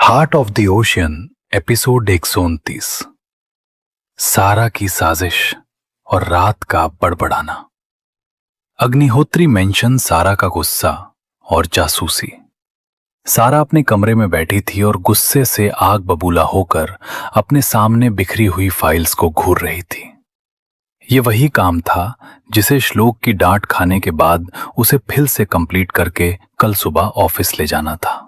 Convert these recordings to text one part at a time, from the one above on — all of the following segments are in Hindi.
Heart of the ocean episode 129। सारा की साजिश और रात का बड़बड़ाना। अग्निहोत्री मेंशन सारा का गुस्सा और जासूसी। सारा अपने कमरे में बैठी थी और गुस्से से आग बबूला होकर अपने सामने बिखरी हुई फाइल्स को घूर रही थी। ये वही काम था जिसे श्लोक की डांट खाने के बाद उसे फिर से कंप्लीट करके कल सुबह ऑफिस ले जाना था।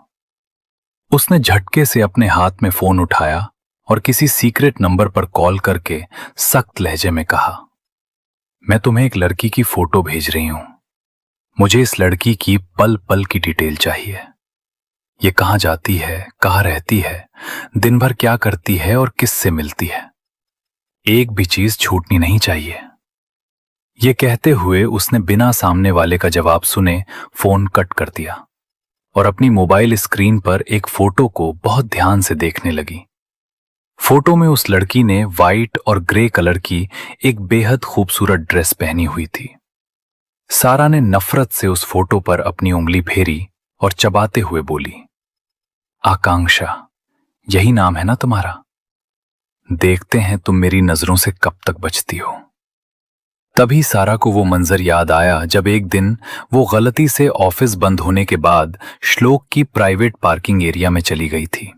उसने झटके से अपने हाथ में फोन उठाया और किसी सीक्रेट नंबर पर कॉल करके सख्त लहजे में कहा, मैं तुम्हें एक लड़की की फोटो भेज रही हूं। मुझे इस लड़की की पल पल की डिटेल चाहिए। ये कहां जाती है, कहां रहती है, दिन भर क्या करती है और किससे मिलती है। एक भी चीज छूटनी नहीं चाहिए। ये कहते हुए उसने बिना सामने वाले का जवाब सुने फोन कट कर दिया और अपनी मोबाइल स्क्रीन पर एक फोटो को बहुत ध्यान से देखने लगी। फोटो में उस लड़की ने वाइट और ग्रे कलर की एक बेहद खूबसूरत ड्रेस पहनी हुई थी। सारा ने नफरत से उस फोटो पर अपनी उंगली फेरी और चबाते हुए बोली, आकांक्षा, यही नाम है ना तुम्हारा? देखते हैं तुम मेरी नजरों से कब तक बचती हो। तभी सारा को वो मंजर याद आया जब एक दिन वो गलती से ऑफिस बंद होने के बाद श्लोक की प्राइवेट पार्किंग एरिया में चली गई थी।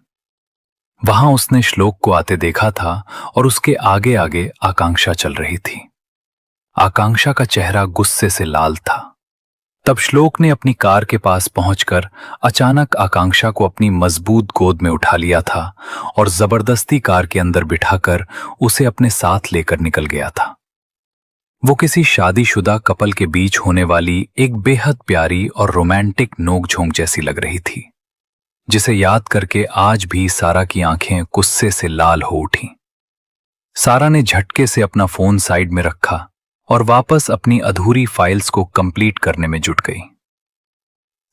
वहां उसने श्लोक को आते देखा था और उसके आगे आगे आकांक्षा चल रही थी। आकांक्षा का चेहरा गुस्से से लाल था। तब श्लोक ने अपनी कार के पास पहुंचकर अचानक आकांक्षा को अपनी मजबूत गोद में उठा लिया था और जबरदस्ती कार के अंदर बिठाकर उसे अपने साथ लेकर निकल गया था। वो किसी शादीशुदा कपल के बीच होने वाली एक बेहद प्यारी और रोमांटिक नोकझोंक जैसी लग रही थी, जिसे याद करके आज भी सारा की आंखें गुस्से से लाल हो उठीं। सारा ने झटके से अपना फोन साइड में रखा और वापस अपनी अधूरी फाइल्स को कंप्लीट करने में जुट गई।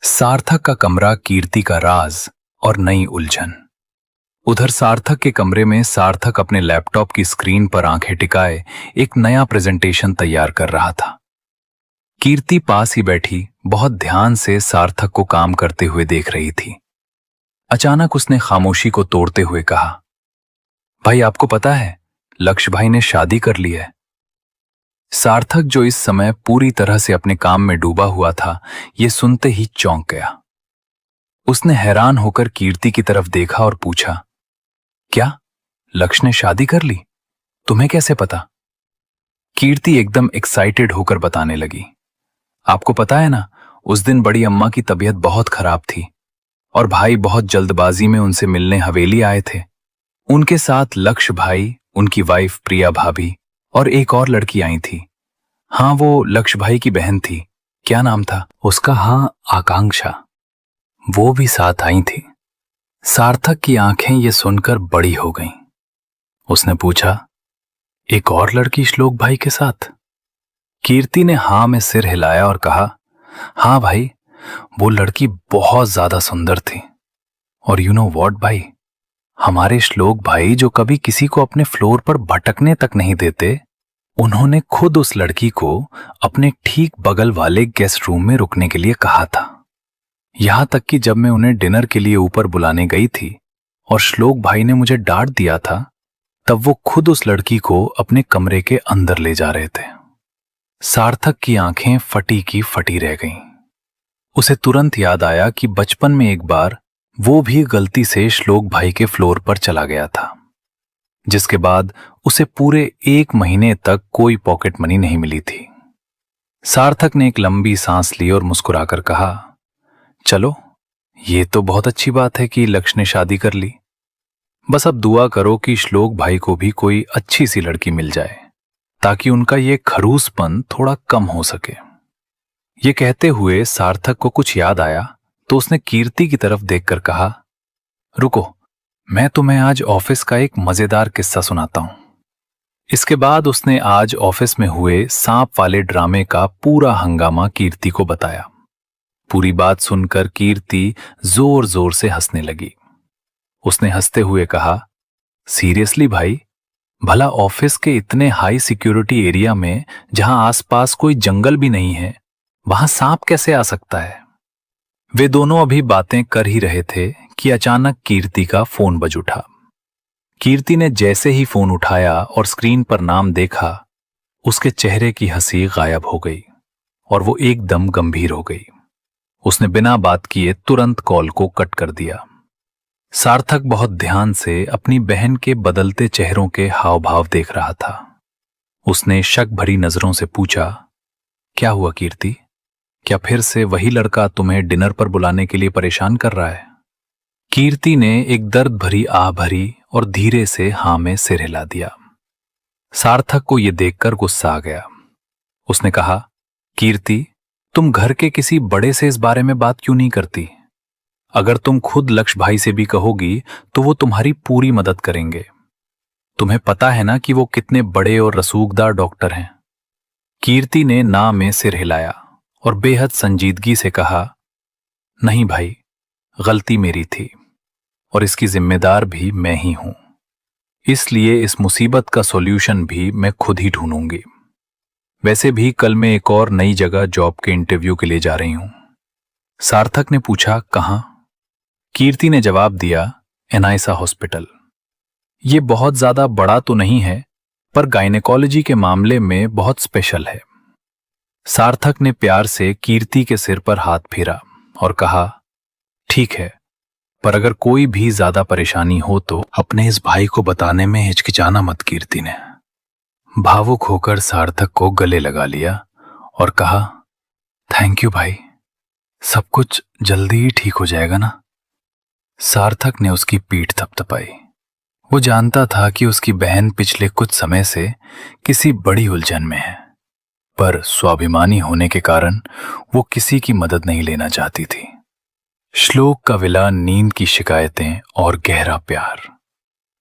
सार्थक का कमरा कीर्ति का राज और नई उलझन। उधर सार्थक के कमरे में सार्थक अपने लैपटॉप की स्क्रीन पर आंखें टिकाए एक नया प्रेजेंटेशन तैयार कर रहा था। कीर्ति पास ही बैठी बहुत ध्यान से सार्थक को काम करते हुए देख रही थी। अचानक उसने खामोशी को तोड़ते हुए कहा, भाई आपको पता है लक्ष्य भाई ने शादी कर ली है। सार्थक जो इस समय पूरी तरह से अपने काम में डूबा हुआ था, ये सुनते ही चौंक गया। उसने हैरान होकर कीर्ति की तरफ देखा और पूछा, क्या लक्ष्य ने शादी कर ली? तुम्हें कैसे पता? कीर्ति एकदम एक्साइटेड होकर बताने लगी, आपको पता है ना, उस दिन बड़ी अम्मा की तबीयत बहुत खराब थी और भाई बहुत जल्दबाजी में उनसे मिलने हवेली आए थे। उनके साथ लक्ष्य भाई, उनकी वाइफ प्रिया भाभी और एक और लड़की आई थी। हाँ, वो लक्ष्य भाई की बहन थी। क्या नाम था उसका? हाँ, आकांक्षा। वो भी साथ आई थी। सार्थक की आंखें ये सुनकर बड़ी हो गईं। उसने पूछा, एक और लड़की श्लोक भाई के साथ? कीर्ति ने हाँ में सिर हिलाया और कहा, हाँ भाई, वो लड़की बहुत ज्यादा सुंदर थी। और यू नो व्हाट भाई, हमारे श्लोक भाई जो कभी किसी को अपने फ्लोर पर भटकने तक नहीं देते, उन्होंने खुद उस लड़की को अपने ठीक बगल वाले गेस्ट रूम में रुकने के लिए कहा था। यहां तक कि जब मैं उन्हें डिनर के लिए ऊपर बुलाने गई थी और श्लोक भाई ने मुझे डांट दिया था, तब वो खुद उस लड़की को अपने कमरे के अंदर ले जा रहे थे। सार्थक की आंखें फटी की फटी रह गईं। उसे तुरंत याद आया कि बचपन में एक बार वो भी गलती से श्लोक भाई के फ्लोर पर चला गया था, जिसके बाद उसे पूरे 1 महीने तक कोई पॉकेट मनी नहीं मिली थी। सार्थक ने एक लंबी सांस ली और मुस्कुराकर कहा, चलो, ये तो बहुत अच्छी बात है कि लक्ष्य ने शादी कर ली। बस अब दुआ करो कि श्लोक भाई को भी कोई अच्छी सी लड़की मिल जाए ताकि उनका ये खरूसपन थोड़ा कम हो सके। ये कहते हुए सार्थक को कुछ याद आया तो उसने कीर्ति की तरफ देखकर कहा, रुको, मैं तुम्हें आज ऑफिस का एक मजेदार किस्सा सुनाता हूं। इसके बाद उसने आज ऑफिस में हुए सांप वाले ड्रामे का पूरा हंगामा कीर्ति को बताया। पूरी बात सुनकर कीर्ति जोर जोर से हंसने लगी। उसने हंसते हुए कहा, सीरियसली भाई, भला ऑफिस के इतने हाई सिक्योरिटी एरिया में जहां आसपास कोई जंगल भी नहीं है, वहां सांप कैसे आ सकता है? वे दोनों अभी बातें कर ही रहे थे कि अचानक कीर्ति का फोन बज उठा। कीर्ति ने जैसे ही फोन उठाया और स्क्रीन पर नाम देखा, उसके चेहरे की हंसी गायब हो गई और वो एकदम गंभीर हो गई। उसने बिना बात किए तुरंत कॉल को कट कर दिया। सार्थक बहुत ध्यान से अपनी बहन के बदलते चेहरों के हाव भाव देख रहा था। उसने शक भरी नजरों से पूछा, क्या हुआ कीर्ति? क्या फिर से वही लड़का तुम्हें डिनर पर बुलाने के लिए परेशान कर रहा है? कीर्ति ने एक दर्द भरी आह भरी और धीरे से हां में सिर हिला दिया। सार्थक को यह देखकर गुस्सा आ गया। उसने कहा, कीर्ति, तुम घर के किसी बड़े से इस बारे में बात क्यों नहीं करती? अगर तुम खुद लक्ष्य भाई से भी कहोगी तो वो तुम्हारी पूरी मदद करेंगे। तुम्हें पता है ना कि वो कितने बड़े और रसूखदार डॉक्टर हैं। कीर्ति ने ना में सिर हिलाया और बेहद संजीदगी से कहा, नहीं भाई, गलती मेरी थी और इसकी जिम्मेदार भी मैं ही हूं। इसलिए इस मुसीबत का सॉल्यूशन भी मैं खुद ही ढूंढूंगी। वैसे भी कल मैं एक और नई जगह जॉब के इंटरव्यू के लिए जा रही हूं। सार्थक ने पूछा, कहां? कीर्ति ने जवाब दिया, एनाइसा हॉस्पिटल। ये बहुत ज्यादा बड़ा तो नहीं है, पर गायनेकोलॉजी के मामले में बहुत स्पेशल है। सार्थक ने प्यार से कीर्ति के सिर पर हाथ फेरा और कहा, ठीक है, पर अगर कोई भी ज्यादा परेशानी हो तो अपने इस भाई को बताने में हिचकिचाना मत। कीर्ति ने भावुक होकर सार्थक को गले लगा लिया और कहा, थैंक यू भाई, सब कुछ जल्दी ही ठीक हो जाएगा ना? सार्थक ने उसकी पीठ थपथपाई। वो जानता था कि उसकी बहन पिछले कुछ समय से किसी बड़ी उलझन में है, पर स्वाभिमानी होने के कारण वो किसी की मदद नहीं लेना चाहती थी। श्लोक का विला, नींद की शिकायतें और गहरा प्यार।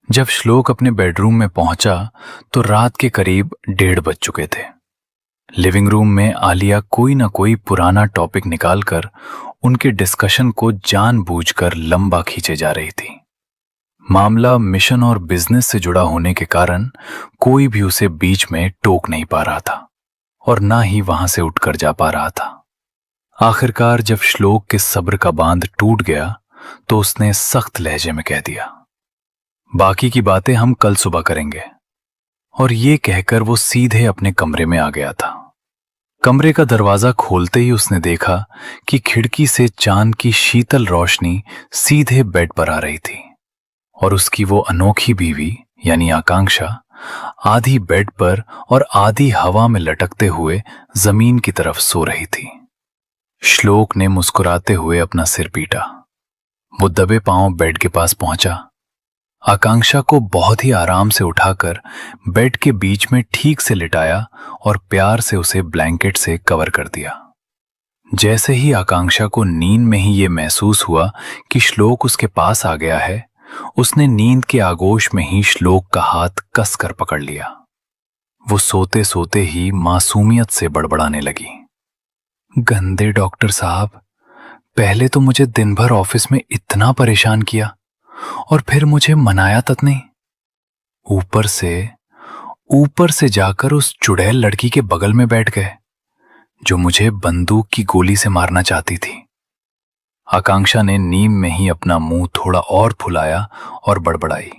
जब श्लोक अपने बेडरूम में पहुंचा तो रात के करीब 1:30 बज चुके थे। लिविंग रूम में आलिया कोई ना कोई पुराना टॉपिक निकालकर उनके डिस्कशन को जानबूझकर लंबा खींचे जा रही थी। मामला मिशन और बिजनेस से जुड़ा होने के कारण कोई भी उसे बीच में टोक नहीं पा रहा था और ना ही वहां से उठकर जा पा रहा था। आखिरकार जब श्लोक के सब्र का बांध टूट गया तो उसने सख्त लहजे में कह दिया, बाकी की बातें हम कल सुबह करेंगे। और ये कहकर वो सीधे अपने कमरे में आ गया था। कमरे का दरवाजा खोलते ही उसने देखा कि खिड़की से चांद की शीतल रोशनी सीधे बेड पर आ रही थी और उसकी वो अनोखी बीवी यानी आकांक्षा आधी बेड पर और आधी हवा में लटकते हुए जमीन की तरफ सो रही थी। श्लोक ने मुस्कुराते हुए अपना सिर पीटा। वो दबे पांव बेड के पास पहुंचा, आकांक्षा को बहुत ही आराम से उठाकर बेड के बीच में ठीक से लिटाया और प्यार से उसे ब्लैंकेट से कवर कर दिया। जैसे ही आकांक्षा को नींद में ही ये महसूस हुआ कि श्लोक उसके पास आ गया है, उसने नींद के आगोश में ही श्लोक का हाथ कसकर पकड़ लिया। वो सोते सोते ही मासूमियत से बड़बड़ाने लगी, गंदे डॉक्टर साहब, पहले तो मुझे दिन भर ऑफिस में इतना परेशान किया और फिर मुझे मनाया तक नहीं। ऊपर से जाकर उस चुड़ैल लड़की के बगल में बैठ गए जो मुझे बंदूक की गोली से मारना चाहती थी। आकांक्षा ने नींद में ही अपना मुंह थोड़ा और फुलाया और बड़बड़ाई,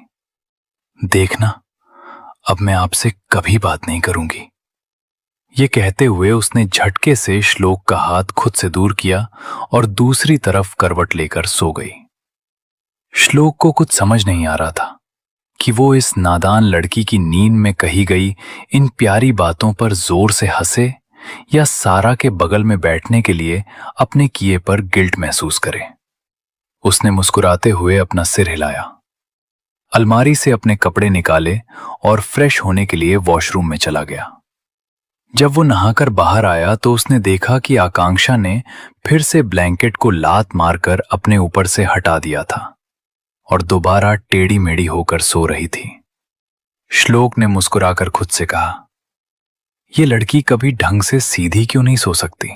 देखना, अब मैं आपसे कभी बात नहीं करूंगी। ये कहते हुए उसने झटके से श्लोक का हाथ खुद से दूर किया और दूसरी तरफ करवट लेकर सो गई। श्लोक को कुछ समझ नहीं आ रहा था कि वो इस नादान लड़की की नींद में कही गई इन प्यारी बातों पर जोर से हंसे या सारा के बगल में बैठने के लिए अपने किए पर गिल्ट महसूस करे। उसने मुस्कुराते हुए अपना सिर हिलाया, अलमारी से अपने कपड़े निकाले और फ्रेश होने के लिए वॉशरूम में चला गया। जब वो नहाकर बाहर आया तो उसने देखा कि आकांक्षा ने फिर से ब्लैंकेट को लात मारकर अपने ऊपर से हटा दिया था और दोबारा टेढ़ी मेढ़ी होकर सो रही थी। श्लोक ने मुस्कुराकर खुद से कहा, ये लड़की कभी ढंग से सीधी क्यों नहीं सो सकती।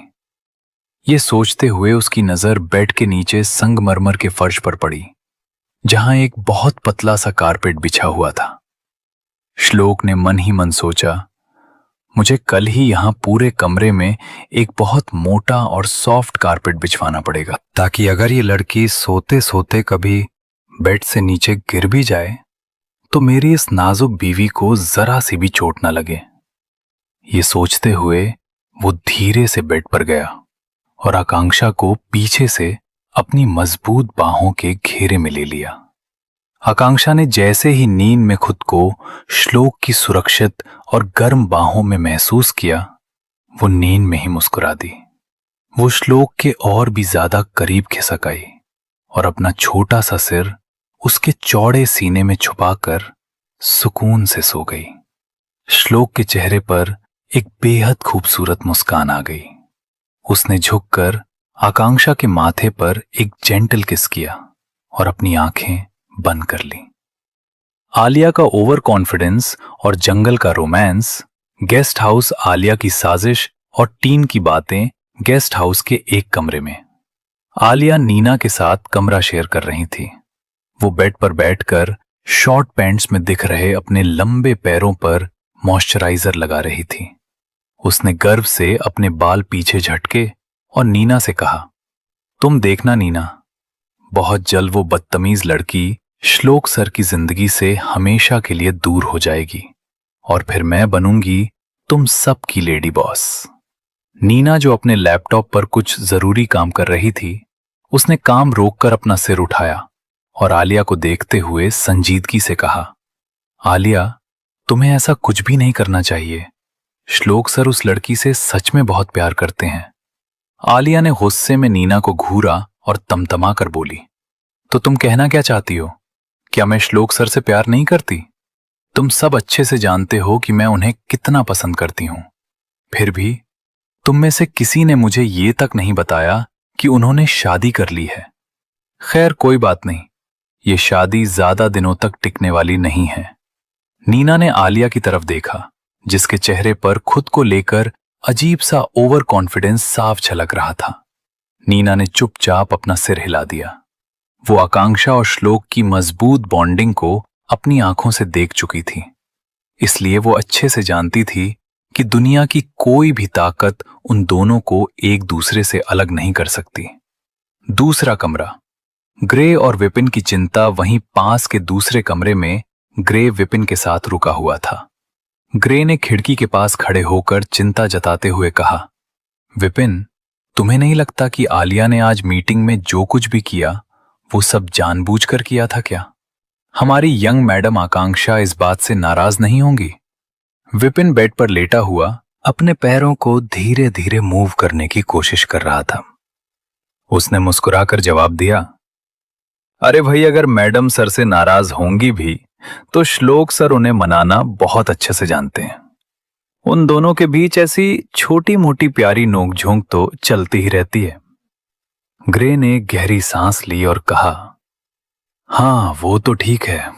ये सोचते हुए उसकी नजर बेड के नीचे संगमरमर के फर्श पर पड़ी जहां एक बहुत पतला सा कारपेट बिछा हुआ था। श्लोक ने मन ही मन सोचा, मुझे कल ही यहाँ पूरे कमरे में एक बहुत मोटा और सॉफ्ट कारपेट बिछवाना पड़ेगा, ताकि अगर ये लड़की सोते सोते कभी बेड से नीचे गिर भी जाए तो मेरी इस नाजुक बीवी को जरा सी भी चोट ना लगे। ये सोचते हुए वो धीरे से बेड पर गया और आकांक्षा को पीछे से अपनी मजबूत बाहों के घेरे में ले लिया। आकांक्षा ने जैसे ही नींद में खुद को श्लोक की सुरक्षित और गर्म बाहों में महसूस किया, वो नींद में ही मुस्कुरा दी। वो श्लोक के और भी ज्यादा करीब खिसक आई और अपना छोटा सा सिर उसके चौड़े सीने में छुपाकर सुकून से सो गई। श्लोक के चेहरे पर एक बेहद खूबसूरत मुस्कान आ गई। उसने झुककर आकांक्षा के माथे पर एक जेंटल किस किया और अपनी आंखें बंद कर ली। आलिया का ओवर कॉन्फिडेंस और जंगल का रोमांस, गेस्ट हाउस आलिया की साजिश और टीन की बातें गेस्ट हाउस के एक कमरे में। आलिया नीना के साथ कमरा शेयर कर रही थी। वो बेड पर बैठकर शॉर्ट पैंट्स में दिख रहे अपने लंबे पैरों पर मॉइस्चराइजर लगा रही थी। उसने गर्व से अपने बाल पीछे झटके और नीना से कहा, तुम देखना नीना, बहुत जल्द वो बदतमीज लड़की श्लोक सर की जिंदगी से हमेशा के लिए दूर हो जाएगी और फिर मैं बनूंगी तुम सबकी लेडी बॉस। नीना, जो अपने लैपटॉप पर कुछ जरूरी काम कर रही थी, उसने काम रोककर अपना सिर उठाया और आलिया को देखते हुए संजीदगी से कहा, आलिया, तुम्हें ऐसा कुछ भी नहीं करना चाहिए। श्लोक सर उस लड़की से सच में बहुत प्यार करते हैं। आलिया ने गुस्से में नीना को घूरा और तमतमा कर बोली, तो तुम कहना क्या चाहती हो? क्या मैं श्लोक सर से प्यार नहीं करती? तुम सब अच्छे से जानते हो कि मैं उन्हें कितना पसंद करती हूं। फिर भी तुम में से किसी ने मुझे ये तक नहीं बताया कि उन्होंने शादी कर ली है। खैर कोई बात नहीं, ये शादी ज्यादा दिनों तक टिकने वाली नहीं है। नीना ने आलिया की तरफ देखा, जिसके चेहरे पर खुद को लेकर अजीब सा ओवर कॉन्फिडेंस साफ झलक रहा था। नीना ने चुपचाप अपना सिर हिला दिया। वो आकांक्षा और श्लोक की मजबूत बॉन्डिंग को अपनी आंखों से देख चुकी थी, इसलिए वो अच्छे से जानती थी कि दुनिया की कोई भी ताकत उन दोनों को एक दूसरे से अलग नहीं कर सकती। दूसरा कमरा। ग्रे और विपिन की चिंता वहीं पास के दूसरे कमरे में ग्रे विपिन के साथ रुका हुआ था। ग्रे ने खिड़की के पास खड़े होकर चिंता जताते हुए कहा, विपिन, तुम्हें नहीं लगता कि आलिया ने आज मीटिंग में जो कुछ भी किया वो सब जानबूझकर किया था क्या? हमारी यंग मैडम आकांक्षा इस बात से नाराज नहीं होंगी? विपिन बेड पर लेटा हुआ अपने पैरों को धीरे धीरे मूव करने की कोशिश कर रहा था। उसने मुस्कुराकर जवाब दिया, अरे भाई, अगर मैडम सर से नाराज होंगी भी तो श्लोक सर उन्हें मनाना बहुत अच्छे से जानते हैं। उन दोनों के बीच ऐसी छोटी मोटी प्यारी नोकझोंक तो चलती ही रहती है। ग्रे ने गहरी सांस ली और कहा, हाँ वो तो ठीक है,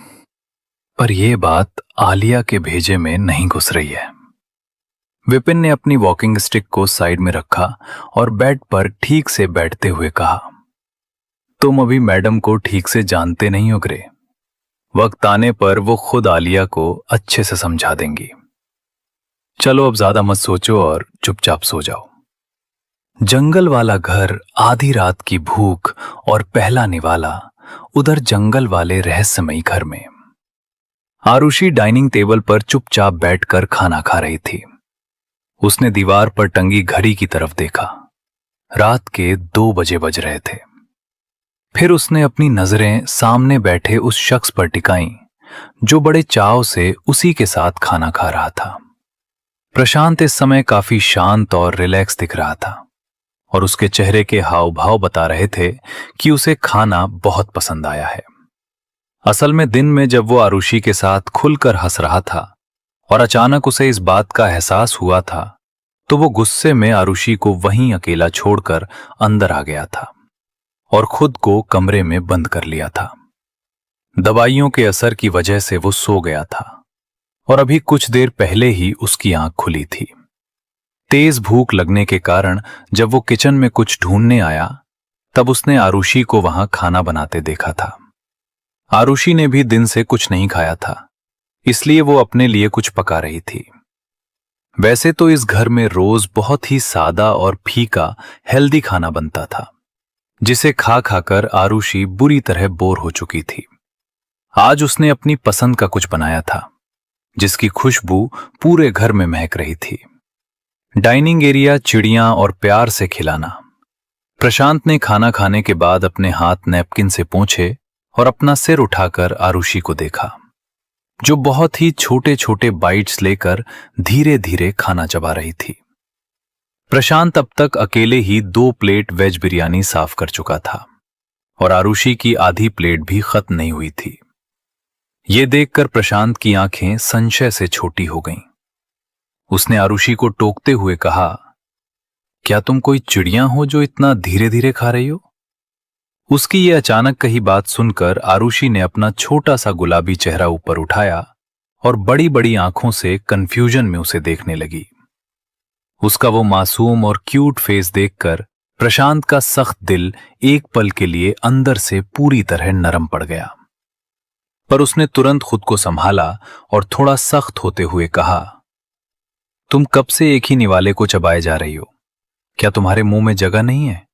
पर यह बात आलिया के भेजे में नहीं घुस रही है। विपिन ने अपनी वॉकिंग स्टिक को साइड में रखा और बेड पर ठीक से बैठते हुए कहा, तुम अभी मैडम को ठीक से जानते नहीं हो ग्रे। वक्त आने पर वो खुद आलिया को अच्छे से समझा देंगी। चलो अब ज्यादा मत सोचो और चुपचाप सो जाओ। जंगल वाला घर, आधी रात की भूख और पहला निवाला उधर जंगल वाले रहस्यमयी घर में। आरुषि डाइनिंग टेबल पर चुपचाप बैठकर खाना खा रही थी। उसने दीवार पर टंगी घड़ी की तरफ देखा। रात के 2 बजे बज रहे थे। फिर उसने अपनी नजरें सामने बैठे उस शख्स पर टिकाईं जो बड़े चाव से उसी के साथ खाना खा रहा था। प्रशांत इस समय काफी शांत और रिलैक्स दिख रहा था और उसके चेहरे के हाव भाव बता रहे थे कि उसे खाना बहुत पसंद आया है। असल में दिन में जब वो आरुषि के साथ खुलकर हंस रहा था और अचानक उसे इस बात का एहसास हुआ था, तो वो गुस्से में आरुषि को वहीं अकेला छोड़कर अंदर आ गया था और खुद को कमरे में बंद कर लिया था। दवाइयों के असर की वजह से वो सो गया था और अभी कुछ देर पहले ही उसकी आंख खुली थी। तेज भूख लगने के कारण जब वो किचन में कुछ ढूंढने आया, तब उसने आरुषि को वहां खाना बनाते देखा था। आरुषि ने भी दिन से कुछ नहीं खाया था, इसलिए वो अपने लिए कुछ पका रही थी। वैसे तो इस घर में रोज बहुत ही सादा और फीका हेल्दी खाना बनता था, जिसे खा खाकर आरुषि बुरी तरह बोर हो चुकी थी। आज उसने अपनी पसंद का कुछ बनाया था, जिसकी खुशबू पूरे घर में महक रही थी। डाइनिंग एरिया चिड़ियां और प्यार से खिलाना। प्रशांत ने खाना खाने के बाद अपने हाथ नैपकिन से पोंछे और अपना सिर उठाकर आरुषि को देखा, जो बहुत ही छोटे छोटे बाइट्स लेकर धीरे धीरे खाना चबा रही थी। प्रशांत अब तक अकेले ही 2 प्लेट वेज बिरयानी साफ कर चुका था और आरुषि की आधी प्लेट भी खत्म नहीं हुई थी। ये देखकर प्रशांत की आंखें संशय से छोटी हो गईं। उसने आरुषि को टोकते हुए कहा, क्या तुम कोई चिड़िया हो जो इतना धीरे धीरे खा रही हो? उसकी ये अचानक कही बात सुनकर आरुषि ने अपना छोटा सा गुलाबी चेहरा ऊपर उठाया और बड़ी बड़ी आंखों से कंफ्यूजन में उसे देखने लगी। उसका वो मासूम और क्यूट फेस देखकर प्रशांत का सख्त दिल एक पल के लिए अंदर से पूरी तरह नरम पड़ गया। पर उसने तुरंत खुद को संभाला और थोड़ा सख्त होते हुए कहा, तुम कब से एक ही निवाले को चबाए जा रही हो? क्या तुम्हारे मुंह में जगह नहीं है?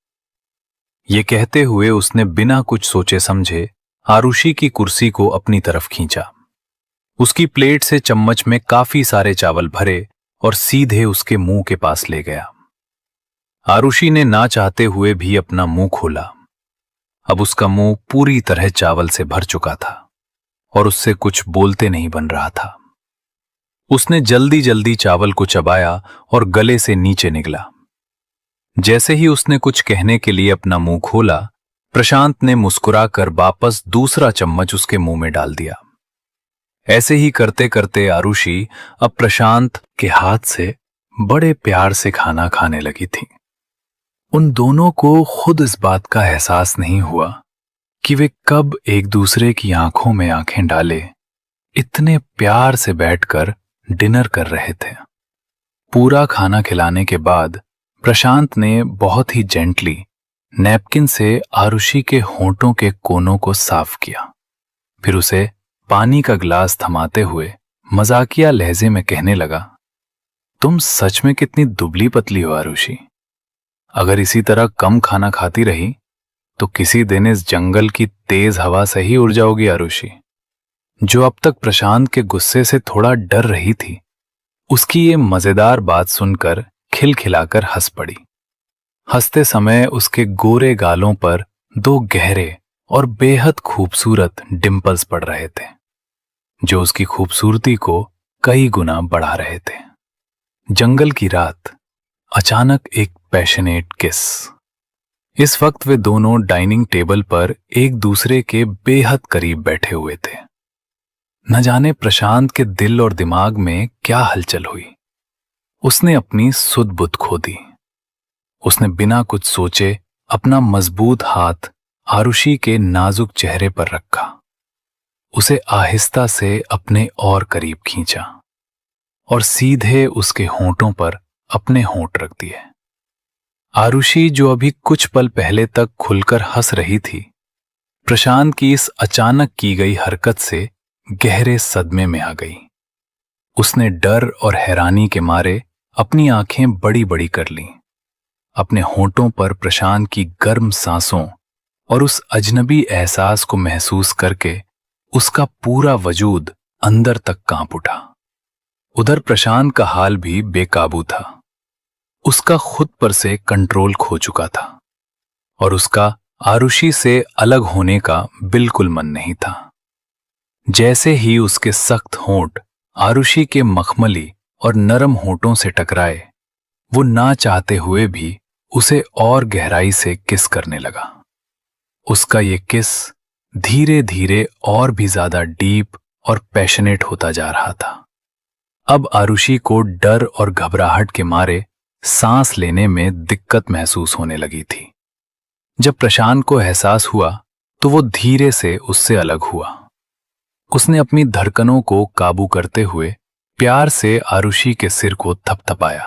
ये कहते हुए उसने बिना कुछ सोचे समझे आरुषि की कुर्सी को अपनी तरफ खींचा। उसकी प्लेट से चम्मच में काफी सारे चावल भरे और सीधे उसके मुंह के पास ले गया। आरुषि ने ना चाहते हुए भी अपना मुंह खोला। अब उसका मुंह पूरी तरह चावल से भर चुका था और उससे कुछ बोलते नहीं बन रहा था। उसने जल्दी जल्दी चावल को चबाया और गले से नीचे निगला। जैसे ही उसने कुछ कहने के लिए अपना मुंह खोला, प्रशांत ने मुस्कुराकर वापस दूसरा चम्मच उसके मुंह में डाल दिया। ऐसे ही करते करते आरुषि अब प्रशांत के हाथ से बड़े प्यार से खाना खाने लगी थी। उन दोनों को खुद इस बात का एहसास नहीं हुआ कि वे कब एक दूसरे की आंखों में आंखें डाले इतने प्यार से बैठकर डिनर कर रहे थे। पूरा खाना खिलाने के बाद प्रशांत ने बहुत ही जेंटली नैपकिन से आरुषि के होंठों के कोनों को साफ किया। फिर उसे पानी का गिलास थमाते हुए मजाकिया लहजे में कहने लगा, तुम सच में कितनी दुबली पतली हो आरुषि। अगर इसी तरह कम खाना खाती रही तो किसी दिन इस जंगल की तेज हवा से ही उड़ जाओगी आरुषि। जो अब तक प्रशांत के गुस्से से थोड़ा डर रही थी, उसकी ये मजेदार बात सुनकर खिलखिलाकर हंस पड़ी। हंसते समय उसके गोरे गालों पर 2 गहरे और बेहद खूबसूरत डिंपल्स पड़ रहे थे, जो उसकी खूबसूरती को कई गुना बढ़ा रहे थे। जंगल की रात, अचानक एक पैशनेट किस। इस वक्त वे दोनों डाइनिंग टेबल पर एक दूसरे के बेहद करीब बैठे हुए थे। न जाने प्रशांत के दिल और दिमाग में क्या हलचल हुई। उसने अपनी सुध बुध खो दी। उसने बिना कुछ सोचे अपना मजबूत हाथ आरुषि के नाजुक चेहरे पर रखा, उसे आहिस्ता से अपने और करीब खींचा और सीधे उसके होंठों पर अपने होंठ रख दिए। आरुषि, जो अभी कुछ पल पहले तक खुलकर हंस रही थी, प्रशांत की इस अचानक की गई हरकत से गहरे सदमे में आ गई। उसने डर और हैरानी के मारे अपनी आंखें बड़ी बड़ी कर लीं। अपने होंठों पर प्रशांत की गर्म सांसों और उस अजनबी एहसास को महसूस करके उसका पूरा वजूद अंदर तक कांप उठा। उधर प्रशांत का हाल भी बेकाबू था। उसका खुद पर से कंट्रोल खो चुका था और उसका आरुषि से अलग होने का बिल्कुल मन नहीं था। जैसे ही उसके सख्त होंठ आरुषि के मखमली और नरम होंठों से टकराए, वो ना चाहते हुए भी उसे और गहराई से किस करने लगा। उसका ये किस धीरे धीरे और भी ज्यादा डीप और पैशनेट होता जा रहा था। अब आरुषि को डर और घबराहट के मारे सांस लेने में दिक्कत महसूस होने लगी थी। जब प्रशांत को एहसास हुआ तो वो धीरे से उससे अलग हुआ। उसने अपनी धड़कनों को काबू करते हुए प्यार से आरुषि के सिर को थपथपाया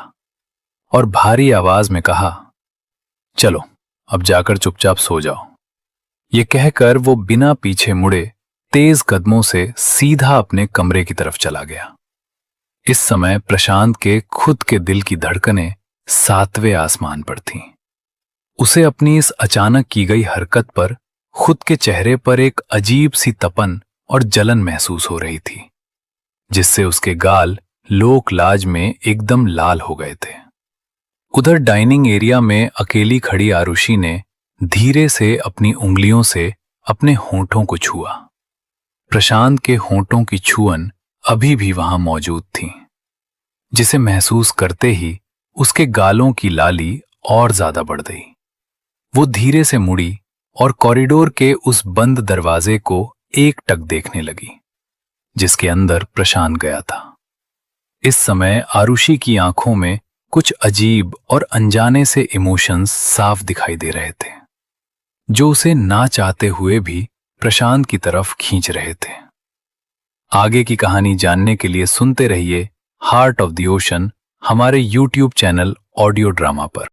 और भारी आवाज में कहा, चलो अब जाकर चुपचाप सो जाओ। ये कहकर वो बिना पीछे मुड़े तेज कदमों से सीधा अपने कमरे की तरफ चला गया। इस समय प्रशांत के खुद के दिल की धड़कनें 7वें आसमान पर थीं। उसे अपनी इस अचानक की गई हरकत पर खुद के चेहरे पर एक अजीब सी तपन और जलन महसूस हो रही थी, जिससे उसके गाल लोक लाज में एकदम लाल हो गए थे। उधर डाइनिंग एरिया में अकेली खड़ी आरुषि ने धीरे से अपनी उंगलियों से अपने होंठों को छुआ। प्रशांत के होंठों की छुअन अभी भी वहां मौजूद थी, जिसे महसूस करते ही उसके गालों की लाली और ज्यादा बढ़ गई। वो धीरे से मुड़ी और कॉरिडोर के उस बंद दरवाजे को एकटक देखने लगी, जिसके अंदर प्रशांत गया था। इस समय आरुषि की आंखों में कुछ अजीब और अनजाने से इमोशंस साफ दिखाई दे रहे थे, जो उसे ना चाहते हुए भी प्रशांत की तरफ खींच रहे थे। आगे की कहानी जानने के लिए सुनते रहिए हार्ट ऑफ द ओशन हमारे YouTube चैनल ऑडियो ड्रामा पर।